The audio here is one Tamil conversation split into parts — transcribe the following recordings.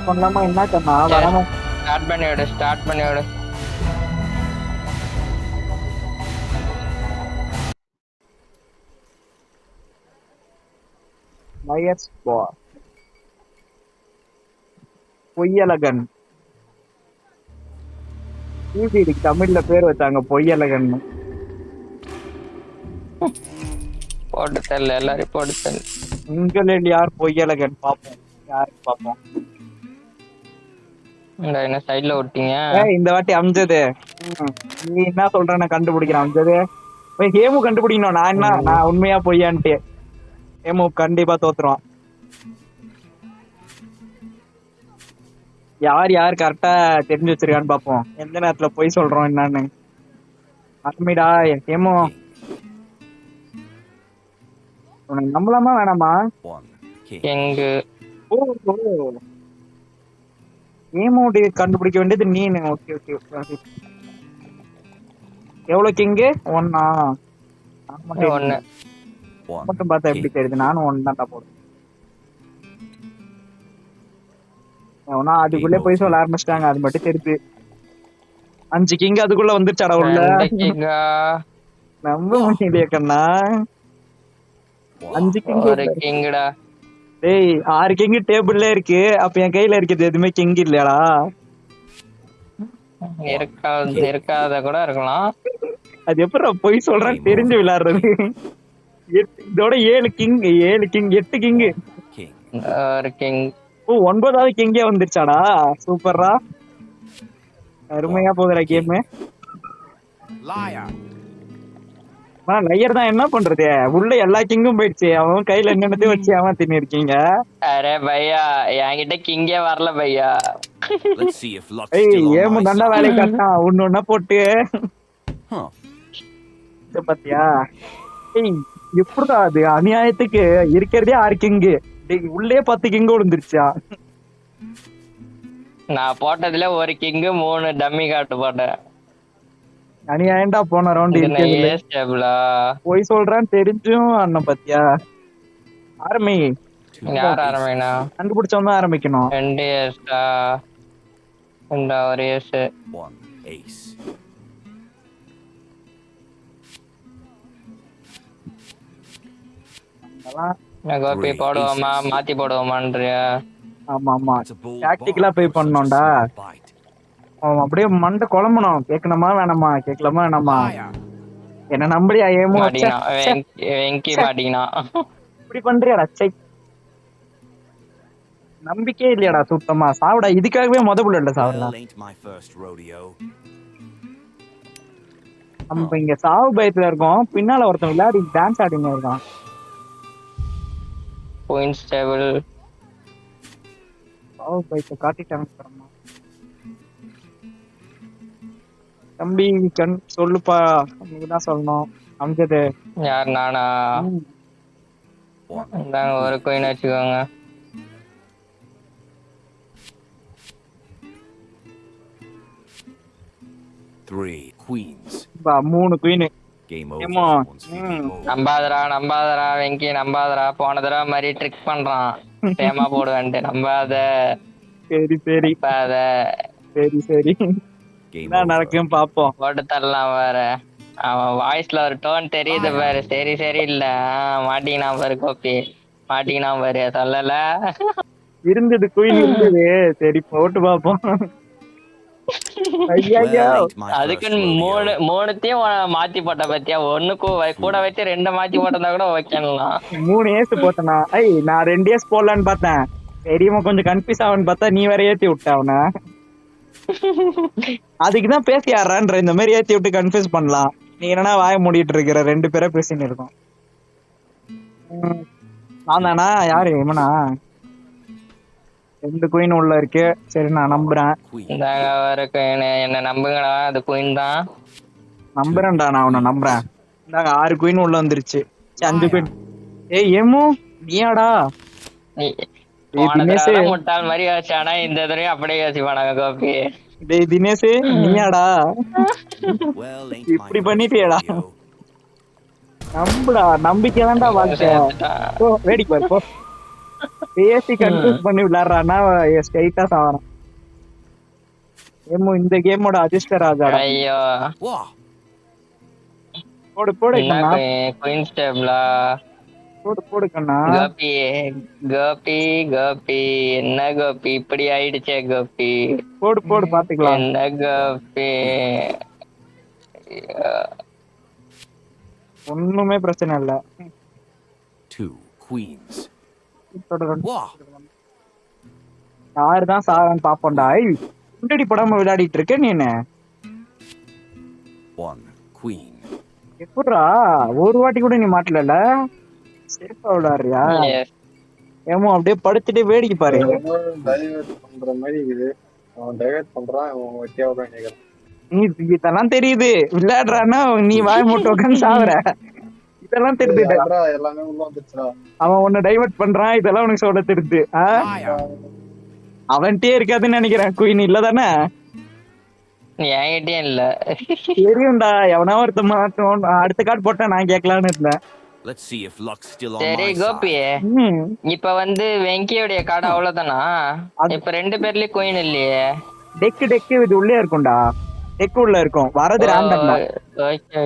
பண்ணலாமா என்ன கண்ணா வரமா ஸ்டார்ட் பண்ணி விடு. மயர்ஸ் பொய்யழகன் டிவிக்கு தமிழ்ல பேர் வச்சாங்க பொய்யழகன். போட்டு தரல, எல்லாரும் போட்டு தரல. உங்களில் யார் பொய்யழகன் பாப்போம், யாரு பாப்போம். என்ன சைட்ல விட்டீங்க? இந்த வாட்டி அம்ஜது நீ என்ன சொல்ற கண்டுபிடிக்கிறேன். அம்ஜது போய் ஹேமு கண்டுபிடிக்கணும். நான் என்ன நான் உண்மையா பொய்யான்ட்டு ஹேமு கண்டிப்பா தோத்துருவான். யார் யார் கரெக்டா தெரிஞ்சு வச்சிருக்கான்னு பாப்போம். எந்த நேரத்துல பொய் சொல்றோம் என்னன்னு. அருமைடா ஹேமு. உனக்கு நம்பலாமா வேணாமா? எங்க ஹேமுடைய கண்டுபிடிக்க வேண்டியது நீனு. ஓகே ஓகே எவ்வளவு கிங்கு? ஒன்னா ஒண்ணு மட்டும் பார்த்தா எப்படி தெரியுது? நானும் ஒன்னு தான்டா போடுறேன். அதுக்குள்ளே போய் சொல்ல ஆரம்பிச்சிட்டாங்க, அது மட்டும் தெரியுது. 5 கிங் அதுக்குள்ள வந்துருச்சாடா உள்ள. நம்ப முடியலையே கண்ணா. 5 கிங்கடா. டேய் 6 கிங் டேபிள்ல இருக்கு. அப்ப என் கையில இருக்குது எதுவுமே கிங் இல்லையாடா? இருக்காத கூட இருக்கலாம். அது எப்படி பொய் சொல்றேன்னு தெரிஞ்சு விளையாடுறது. இதோட 7 கிங் 8 கிங். ஒரு கிங். 9வது கிங்கே வந்துருச்சாடா. சூப்பர்ரா, அருமையா போகுதுடா கேம். லயர் தான் என்ன பண்றது, உள்ள எல்லா கிங்கும் போயிடுச்சு. அவன் கையில என்னென்னத்தையும் வச்சு அவன் தின்னு இருக்கீங்க. அரே பையா, என்கிட்ட கிங்கே வரல பையா. ஏமு நல்லா வேலையை காட்டான். ஒண்ணு போட்டு பாத்தியா? எப்படிதான் அது அநியாயத்துக்கு இருக்கிறதே 6 கிங்கு, உள்ளே 10 கிங்கு விழுந்துருச்சா? நான் போட்டதுல ஒரு கிங்கு 3 டம்மி கார்டு போட்டேன். அநியாயம்டா. போன ரவுண்ட் போய் சொல்றான்னு தெரிஞ்சும் அண்ணன் பாத்தியா. ஆரம்பி. யார் ஆரம்பினா? கண்டுபிடிச்சவன் தான் ஆரம்பிக்கணும். 2 ஏஸ்டா. ஒரு ஏஸ். கோபி போடுவோமா மாத்தி போடுவோமான்றியா? ஆமா ஆமா, டாக்டிக்கலா போய் பண்ணோம்டா. அப்படியே மண்டை குழம்பணும். கேட்கணுமா வேணாமா, கேட்கலாமா வேணாமா? என்ன நம்படியா? ஏமோ வெங்கி மாட்டீங்கன்னா இப்படி பண்றியாடா? நம்பிக்கையே இல்லையாடா சுத்தமா. சாவுடா, இதுக்காகவே புல்லட்ல சாவலாம். நம்ம இங்க சாவு பயத்துல இருக்கோம். பின்னால ஒருத்தன் விளையாடி டான்ஸ் ஆடிங்க இருக்கான். பாயிண்ட்ஸ் டேபிள் சாவு பயத்தை காட்டிட்டாங்க. தம்பி சொல்லுப்பா, நீதான் சொல்லணும். அம்ஜது. யார்? நானா? ஒரு கோயின் வச்சுக்கோங்க. மூணு குயின். நம்பாதரா வெங்கி, நம்பாதரா. போன தடவை மாதிரி ட்ரிக் பண்றான். சேமா போடுவேன்ட்டு நம்பாத. சரி சரி சரி சரி, என்ன நடக்கும் பாப்போம். போட்டு தரலாம் வேற. அவன் வாய்ஸ்ல ஒரு டோன் தெரியுது பாரு. சரி சரி இல்ல மாட்டிக்கினா பாரு கோப்பி, மாட்டிக்கினா பாரு. சொல்லல இருந்தது குயின் இருந்தது. சரி போட்டு பாப்போம். அதுக்கு மூணுத்தையும் மாத்தி போட்ட பத்தியா? ஒண்ணுக்கு கூட வச்சு 2 மாத்தி போட்டா கூட ஓகேலாம். 3 ஏஸ் போட்டனா? நான் 2 ஏஸ் போடலான்னு பார்த்தேன். பெரியவன் கொஞ்சம் கன்ஃபியூஸ் ஆகுன்னு பார்த்தா நீ வேற ஏத்தி விட்ட அவன. அதுக்குதான் பேசி ஆடுறான்ற. இந்த மாதிரி ஏத்தி விட்டு கன்ஃபியூஸ் பண்ணலாம். நீ என்னன்னா வாய மூடிட்டு இருக்கிற. 2 பேரை பேசின்னு இருக்கோம். நான் தானா? யாரு இவனா? 2 குயின் உள்ள இருக்கு. சரி நான் நம்புறேன். என்ன நம்புங்கடா, அது குயின் தான். நம்புறேன்டா, நான் உன்னை நம்புறேன். 6 குயின் உள்ள வந்துருச்சு. 5 குயின். ஏமு நீயாடா? முட்டாள் மாதிரி யோசிச்சானா இந்த தடவையும் அப்படியே யோசிப்பானாங்க கோபி. டேய் தினேஷ் நீயாடா? இப்படி பண்ணிட்டியடா. நம்புடா, நம்பிக்கை தான்டா வாழ்க்கை. வேடிக்கை பாரு போ. பேசி கன்ஃபியூஸ் பண்ணி விளையாடுறான்னா ஸ்ட்ரைட்டா சாவறான். ஏமோ இந்த கேமோட அதிர்ஷ்ட ராஜாடா. ஐயோ போடு போடு என்ன கண்ணா, குயின் ஸ்டேபிளா? போடு போடு கண்ணா. கோபி கோபி கோபி, என்ன கோபி இப்படி ஆயிடுச்சே கோபி? போடு போடு பாத்துக்கலாம். என்ன கோபி? ஒண்ணுமே பிரச்சனை இல்ல. 2 queens. யாருதான் சாவன்னு பாப்போம்டா. முன்னாடி படாம விளையாடிட்டு இருக்க நீ என்ன? 1 queen. எப்படிரா ஒரு வாட்டி கூட நீ மாட்டல? சேஃபா விளையாடுறியா? Yes. ஏமோ அப்படியே படுத்துட்டு வேடிக்கை பாரு. டைவர்ட் பண்ற மாதிரி இருக்குது. அவன் டைவர்ட் பண்றான், அவன் வெட்டியாவதான் கேக்குறான். நீ இதெல்லாம் தெரியுது விளையாடுறான்னா நீ வாய் மூட்டு உட்காந்து சாவுற. இதெல்லாம் தெரியுது. யாரா எல்லாமே உள்ள வந்துச்சுடா. அவன் உன்னை டைவர்ட் பண்றான், இதெல்லாம் உனக்கு சொல்ல தெரியுது. அவன்கிட்டயே இருக்காதுன்னு நினைக்கிறேன். குயின் இல்ல தானே? என்கிட்டயும் இல்ல. தெரியும்டா, எவனா ஒருத்த மாட்டோம். அடுத்த கார்டு போட்டா நான் கேட்கலான்னு இருந்தேன். Let's see if luck's still on சரி my கோபி, side. இப்ப வந்து வெங்கியோடைய கார்டு அவ்வளவுதானா? இப்ப 2 பேர்லயும் கோயின் இல்லையே. டெக்கு இது உள்ளே இருக்கும்டா. டெக்கு உள்ள இருக்கும், வரது ரேண்டம் தான். Okay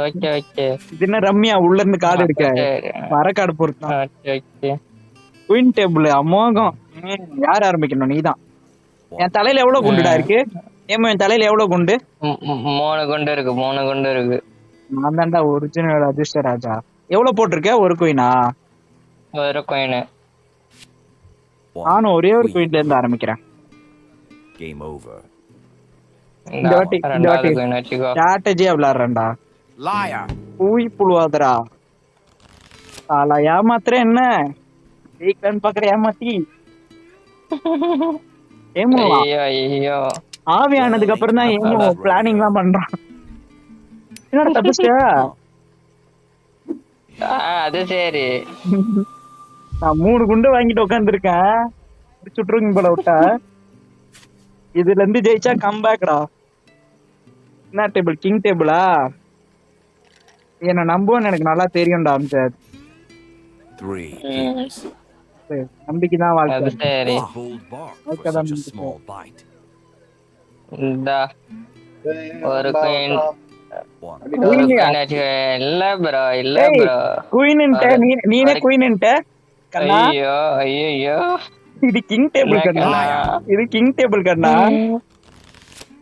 okay okay. இது என்ன ரம்யா உள்ள இருந்து கார்டு எடுக்க வர கார்டு பொறுத்தான். ஓகே. குயின் டேபிள் அமோகம். யார் ஆரம்பிக்கணும்? நீதான். என் தலையில எவ்வளவு குண்டுடா இருக்கு? ஏமா என் தலையில எவ்வளவு குண்டு? 3 குண்டு இருக்கு, 3 குண்டு இருக்கு. நான் தான்டா ஒரிஜினல் அதிர்ஷ்ட ராஜா. எவ்வளவு போட்டிருக்க? ஒரு குயினா? ஒரு கோயின். நானும் ஒரே ஒரு குயின்ல இருந்து ஆரம்பிக்கிறேன். Game over. இந்த வாட்டி கோயின் வச்சுக்கோ. ஸ்ட்ராட்டஜியா விளையாடுறேன்டா. பூய் புழுவாதரா. சாலா ஏமாத்துற என்ன? ஜெயிக்கலான்னு பாக்குற ஏமாத்தி. ஏமோ ஐயோ ஐயோ. ஆவி ஆனதுக்கு அப்புறம் தான் ஏமோ பிளானிங் எல்லாம் பண்றான். என்னடா தப்பிச்சிட்ட? அது சரி. நான் 3 குண்டு வாங்கிட்டு உட்காந்துருக்கேன். சுற்றுங்க போல விட்டா. இதுல இருந்து ஜெயிச்சா கம்பேக்டா. என்ன டேபிள்? கிங் டேபிளா? என்ன நம்புவோன்னு எனக்கு நல்லா தெரியும்டா. அம்சர் 3 kings. நம்பிக்கை தான் வாழ்க்கை. அது சரி. A bold bark for such a small bite. இந்தா ஒரு கோயின். 1 இல்ல ப்ரோ, இல்ல ப்ரோ. குயின்ட்ட நீனே குயின்ட்ட கண்ணா. ஐயோ ஐயோ. இது கிங் டேபிள் கண்ணா. இது கிங் டேபிள் கண்ணா.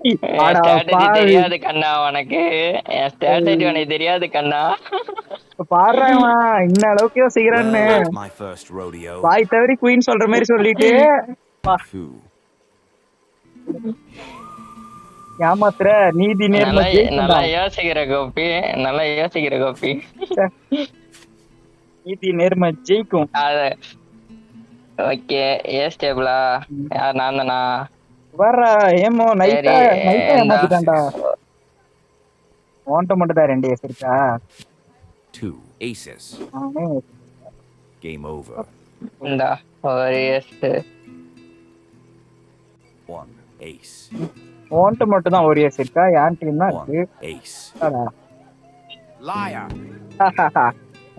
ஸ்ட்ராட்டஜி தெரியாது கண்ணா உனக்கு. என் ஸ்ட்ராட்டஜி உனக்கு தெரியாது கண்ணா. பாடுறான் இந்த அளவுக்கு யோசிக்கிறான்னு. my first rodeo. வாய் தவறி குயின் சொல்ற மாதிரி சொல்லிட்டு ஏமாத்துற. நீதி நேர்மை நல்லா யோசிக்கிற கோபி, நல்லா யோசிக்கிற கோபி. நீதி நேர்மை ஜெயிக்கும். அது ஓகே. ஏஸ் டேபிளா? யார்? நான் தானா? வர்ற ஏமோ நைட்டா ஏமாத்திட்டான்டா. ஓன்ட்ட மட்டும் தான் 2 ஏஸ் இருக்கா? 2 aces. Game over. இந்தா ஒரு ஏஸ். 1 ace. ஓன்ட்ட மட்டும் தான் ஒரு ஏஸ் இருக்கா? என் டீம் தான் இருக்கு. 1 ace.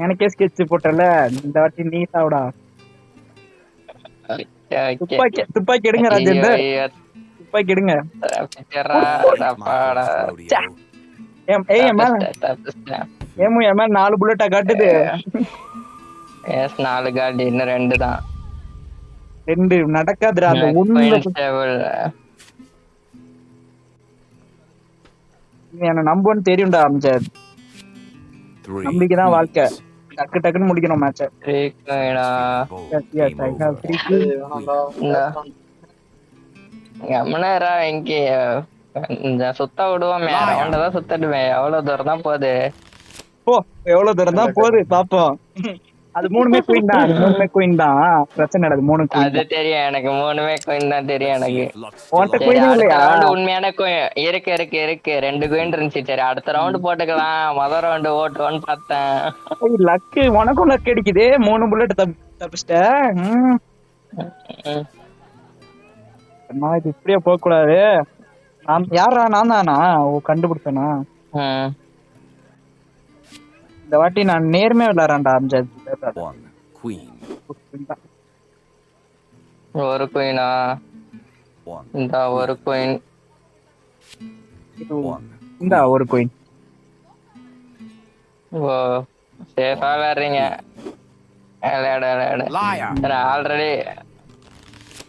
எனக்கே ஸ்கெட்ச் போட்டல. இந்த வாட்டி நீ சாவுடா. துப்பாக்கி எடுங்க ராஜேந்தர். துப்பாக்கி எடுங்க. ஏமோ என் மேல 4 புல்லட்டா காட்டுது. 4 கார்டு, இன்னும் 2 தான். 2 நடக்காதுடா. அந்த ஒண்ணு என்ன நம்புன்னு தெரியும்டா. அம்ஜத் நம்பிக்கை தான் வாழ்க்கை. டக்கு டக்குன்னு முடிக்கணும் மேட்ச. இங்க சுத்த விடுவோமே, ரவுண்டதான் சுத்தட்டுமே. எவ்வளவு தூரம் தான் போகுது? எவ்வளவு தூரம் தான் போகுது பாப்போம். அது 3மே குயின் தான். அது 3மே குயின் தான். பிரச்சனை இல்ல. 3 குயின். அது தெரியும் எனக்கு. 3மே குயின் தான் தெரியும் எனக்கு. உன்கிட்ட குயின் இல்லையா? உண்மையான குயின் இருக்கு இருக்கு இருக்கு. 2 குயின் இருந்துச்சு. சரி அடுத்த ரவுண்ட் போட்டுக்கலாம். முதல் ரவுண்ட் ஓட்டுவோன்னு பார்த்தேன். லக்கு உனக்கும் லக் அடிக்குது. 3 புல்லட் தப்பிச்சிட்ட. இது இப்படியே போக கூடாது. யாரா? நான் தானா? கண்டுபிடிச்சேனா? இந்த வாட்டி நான் நேர்மையா விளையாடுறேன்டா. அம்ஜத் 1 queen. ஒரு குயினா? One. இந்த ஒரு குயின். One. இந்த ஒரு கோயின். ஓ சேஃபா விளையாடுறீங்க. விளையாடு. Liar. ஆல்ரெடி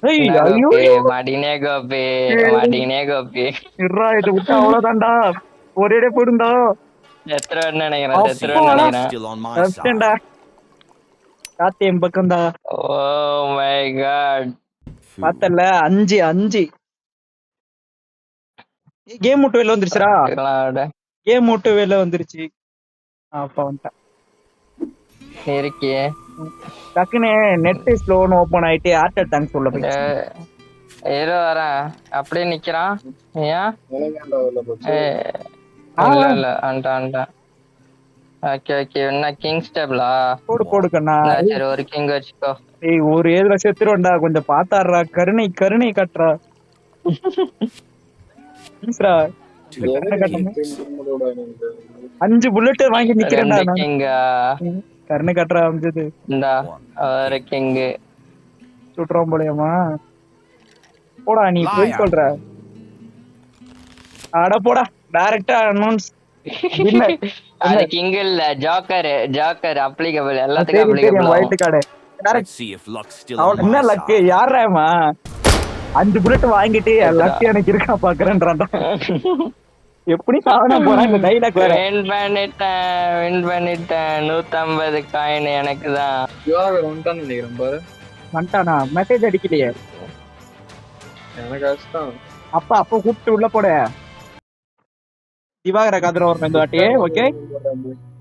ஏய் ஐயோ மாட்டினே கோபி. இருடா இதை விட்டு அவ்வளவுதான்டா. ஒரேடே போடுண்டா. செத்துருவேன்னு நினைக்கிறேன். Still on my அப்டேன்டா. side. காத்து என் பக்கம்டா. Oh my god. Fool. பார்த்தல 5 கேம் விட்டு வெளில வந்துருச்சுடா. கேம் விட்டு வெளில வந்துருச்சு. அப்பா வந்துட்டேன். இருக்கே டக்குன்னு நெட் ஸ்லோன்னு ஓபன் ஆயிட்டு ஆர்டர் தேங்க்ஸ் சொல்ல போய். ஏதோ வரேன். அப்படியே நிக்கிறான். ஏன்? எனக்கேண்டா உள்ள போச்சு. இல்ல அண்டா. ஓகே என்ன கிங் ஸ்டேபிளா? போடு கண்ணா. சரி ஒரு கிங் வச்சுக்கோ. ஏய் ஒரு ஏதுல செத்துருவேன்டா. கொஞ்சம் பாத்தாடுறா. கருணை காட்டுறா. ப்ளீஸ்ரா. Two. திரும்பலோட எனக்கு 5 புல்லட் வாங்கி நிக்கிறேன்டா நான். கிங்கா கருணை காட்டுறா அமைஞ்சது. இந்த ஒரு கிங் சுட்டுறோம் போலயமா. போடா நீ போய் சொல்ற. அட போடா டைரக்டா அனௌன்ஸ். அது கிங் இல்ல ஜோக்கர் அப்ளிகபிள் எல்லாத்துக்கும் applicable. White card Let's direct. see if luck's still on என்ன my லக்கு side. யாரேமா 5 புல்லட் வாங்கிட்டு லக்கு எனக்கு இருக்கா பாக்குறேன்றான்டா. எப்படி சாவன போறான் இந்த டைலாக் வேற. வின் பண்ணிட்டேன் 150 காயின் எனக்கு தான். திவாகர் வந்துட்டான்னு நினைக்கிறேன் பாரு. வந்துட்டானா? மெசேஜ் அடிக்கலையே. எனக்கு கஷ்டம். அப்பா கூப்பிட்டு உள்ள போட. திவாகர கதிர ஒரு வாட்டி. ஓகே